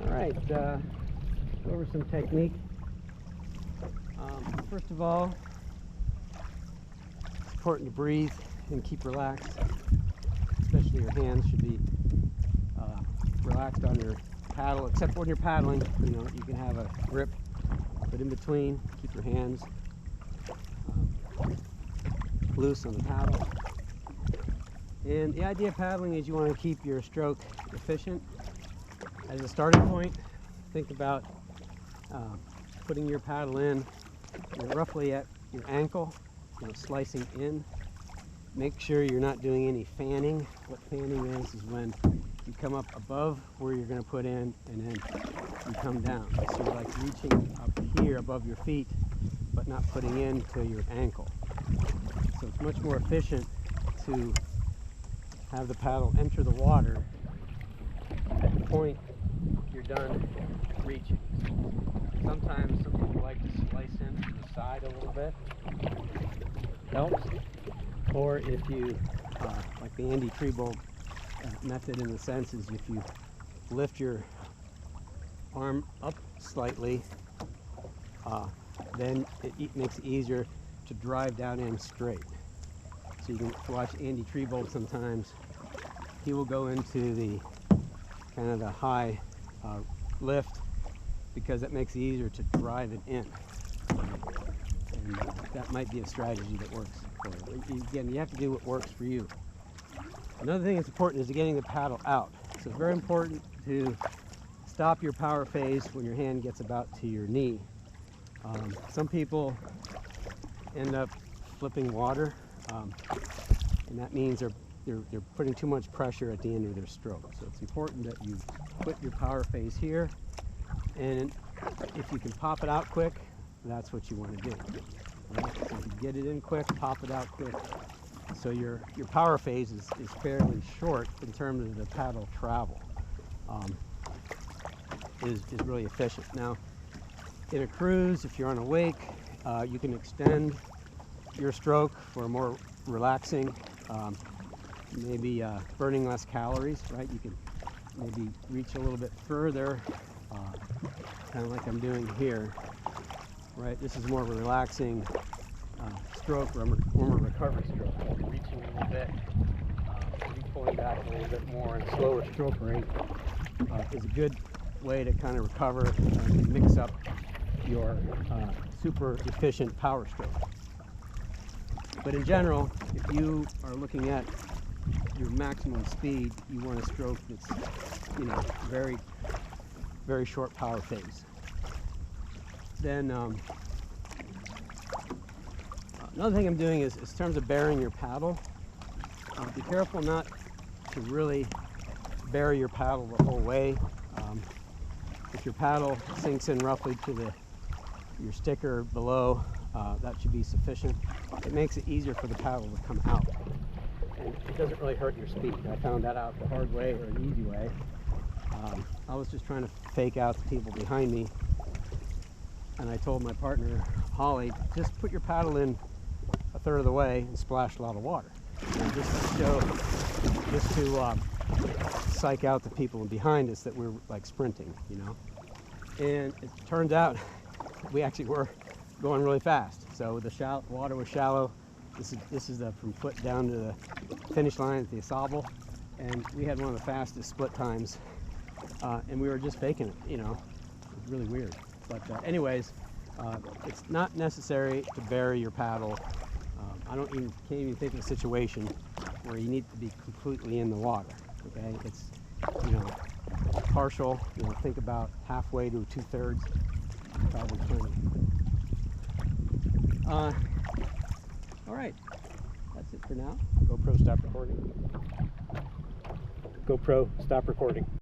All right, go over some technique. First of all, it's important to breathe and keep relaxed. Especially your hands should be relaxed on your paddle, except when you're paddling. You know, you can have a grip, but in between, keep your hands loose on the paddle. And the idea of paddling is you want to keep your stroke efficient. As a starting point, think about putting your paddle in roughly at your ankle, slicing in. Make sure you're not doing any fanning. What fanning is when you come up above where you're going to put in and then you come down. So you're like reaching up here above your feet, but not putting in to your ankle. So it's much more efficient to have the paddle enter the water at the point you're done reaching. Sometimes some people like to slice in from the side a little bit. Helps. Or if you, like the Andy Treebold method in the sense is if you lift your arm up slightly, then it makes it easier to drive down in straight. So you can watch Andy Treebold sometimes. He will go into the kind of the high lift because it makes it easier to drive it in. And that might be a strategy that works for you. Again, you have to do what works for you. Another thing that's important is getting the paddle out. So it's very important to stop your power phase when your hand gets about to your knee. Some people end up flipping water, and that means they're putting too much pressure at the end of their stroke. So it's important that you put your power phase here, and if you can pop it out quick, that's what you want to do. Right? So if you get it in quick, pop it out quick. So your power phase is fairly short in terms of the paddle travel. Is really efficient. Now, in a cruise, if you're on a wake, you can extend your stroke for a more relaxing, maybe burning less calories, right? You can maybe reach a little bit further, kind of like I'm doing here, right? This is more of a relaxing stroke, or more recovery stroke. Reaching a little bit, maybe pulling back a little bit more, and slower stroke rate is a good way to kind of recover and mix up your super efficient power stroke. But in general, if you are looking at your maximum speed, you want a stroke that's, very, very short power phase. Then another thing I'm doing is in terms of bearing your paddle, be careful not to really bury your paddle the whole way. If your paddle sinks in roughly to your sticker below, that should be sufficient. It makes it easier for the paddle to come out. And it doesn't really hurt your speed. I found that out the hard way or an easy way. I was just trying to fake out the people behind me. And I told my partner, Holly, just put your paddle in a third of the way and splash a lot of water. And just to psych out the people behind us that we're like sprinting, And it turns out we actually were going really fast. So the water was shallow. This is from foot down to the finish line at the Asable, and we had one of the fastest split times, and we were just faking it. It was really weird. But anyways, it's not necessary to bury your paddle. Can't even think of a situation where you need to be completely in the water. Okay, it's partial. Think about halfway to 2/3, probably plenty. All right, that's it for now. GoPro, stop recording. GoPro, stop recording.